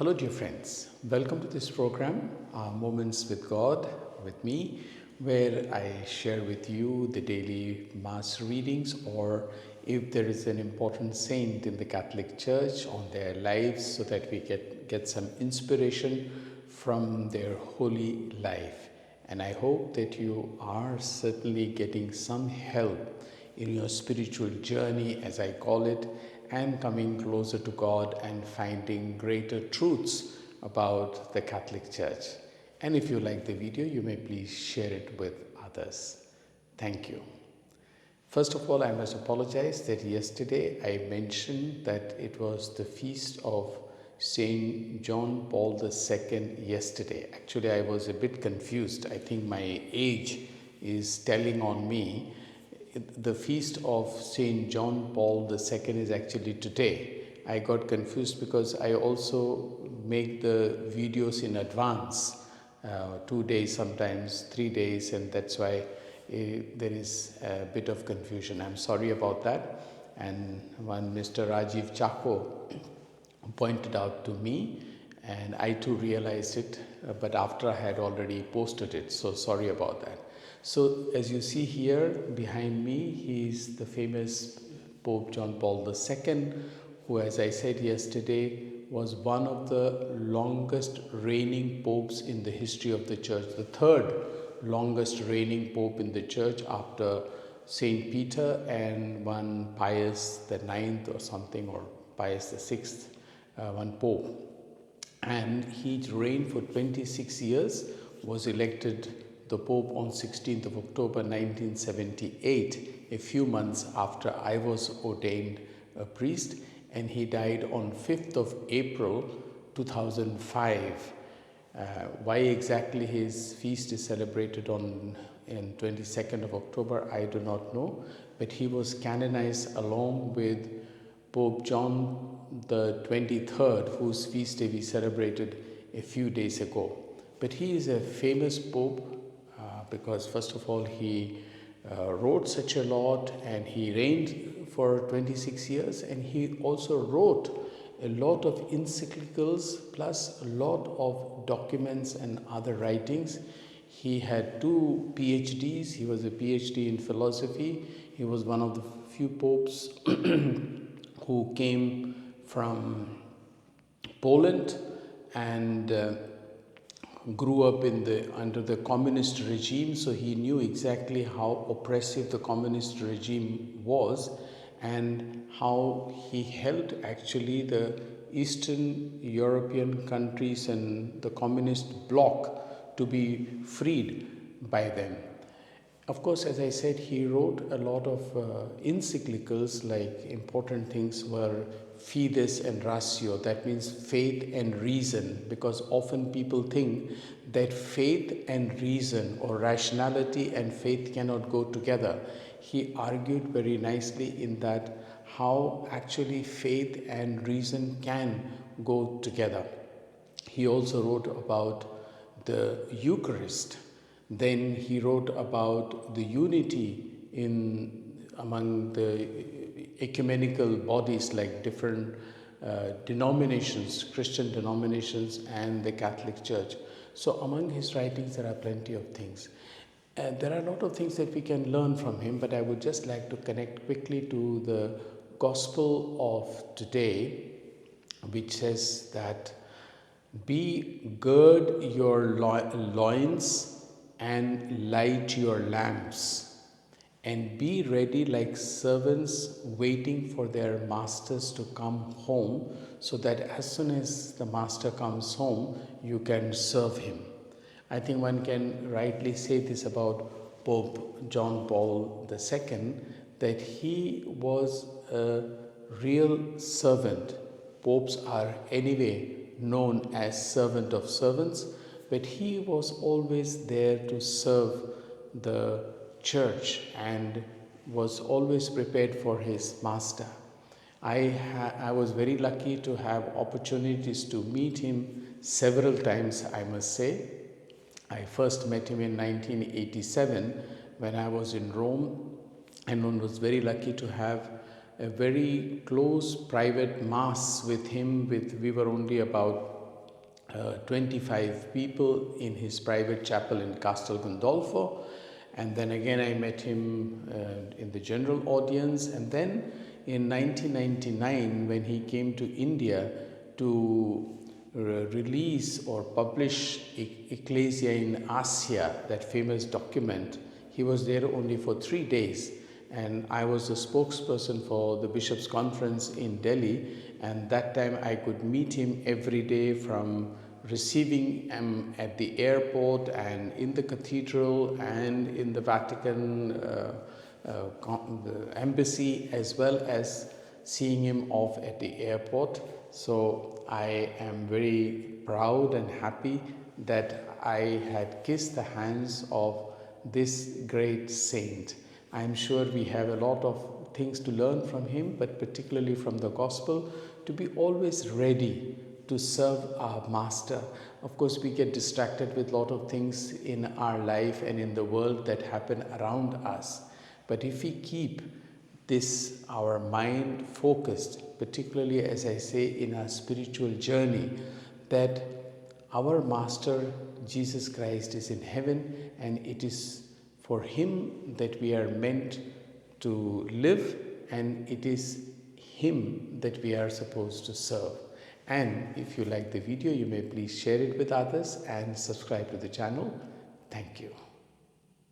Hello, dear friends. Welcome to this program, Moments with God, with me, where I share with you the daily Mass readings, or if there is an important saint in the Catholic Church on their lives, so that we get some inspiration from their holy life. And I hope that you are certainly getting some help in your spiritual journey, as I call it, and coming closer to God and finding greater truths about the Catholic Church. And if you like the video, you may please share it with others. Thank you. First of all, I must apologize that yesterday I mentioned that it was the feast of Saint John Paul II yesterday. Actually, I was a bit confused. I think my age is telling on me. The feast of Saint John Paul II is actually today. I got confused because I also make the videos in advance, 2 days, sometimes 3 days, and that's why there is a bit of confusion. I'm sorry about that. And one Mr. Rajiv Chako pointed out to me, and I too realized it, but after I had already posted it, so sorry about that. So as you see here behind me, he is the famous Pope John Paul II, who, as I said yesterday, was one of the longest reigning popes in the history of the church, the third longest reigning pope in the church after Saint Peter and one Pius the Ninth or something, or Pius the Sixth, one pope. And he reigned for 26 years, was elected the Pope on 16th of October 1978, a few months after I was ordained a priest, and he died on 5th of April 2005. Why exactly his feast is celebrated in 22nd of October, I do not know, but he was canonized along with Pope John the 23rd, whose feast day we celebrated a few days ago. But he is a famous pope because, first of all, he wrote such a lot, and he reigned for 26 years, and he also wrote a lot of encyclicals plus a lot of documents and other writings. He had 2 PhDs. He was a PhD in philosophy. He was one of the few popes who came from Poland and grew up under the communist regime, so he knew exactly how oppressive the communist regime was and how he helped actually the Eastern European countries and the communist bloc to be freed by them. Of course, as I said, he wrote a lot of encyclicals, like important things were Fides and Ratio, that means faith and reason, because often people think that faith and reason, or rationality and faith, cannot go together. He argued very nicely in that how actually faith and reason can go together. He also wrote about the Eucharist. Then he wrote about the unity among the ecumenical bodies, like different denominations, Christian denominations and the Catholic Church. So among his writings there are plenty of things. There are a lot of things that we can learn from him, but I would just like to connect quickly to the Gospel of today, which says that gird your loins and light your lamps, and be ready like servants waiting for their masters to come home, so that as soon as the master comes home, you can serve him. I think one can rightly say this about Pope John Paul II, that he was a real servant. Popes are anyway known as servant of servants, but he was always there to serve the church and was always prepared for his master. I was very lucky to have opportunities to meet him several times, I must say. I first met him in 1987 when I was in Rome, and one was very lucky to have a very close private mass with him. We were only about 25 people in his private chapel in Castel Gandolfo. And then again I met him in the general audience. And then in 1999, when he came to India to release or publish Ecclesia in Asia, that famous document, he was there only for 3 days. And I was the spokesperson for the Bishops' Conference in Delhi, and that time I could meet him every day, from receiving him at the airport and in the cathedral and in the Vatican the embassy, as well as seeing him off at the airport. So I am very proud and happy that I had kissed the hands of this great saint. I am sure we have a lot of things to learn from him, but particularly from the gospel, to be always ready to serve our master. Of course, we get distracted with a lot of things in our life and in the world that happen around us. But if we keep this, our mind focused, particularly as I say in our spiritual journey, that our master Jesus Christ is in heaven, and it is for him that we are meant to live, and it is him that we are supposed to serve. And if you like the video, you may please share it with others and subscribe to the channel. Thank you.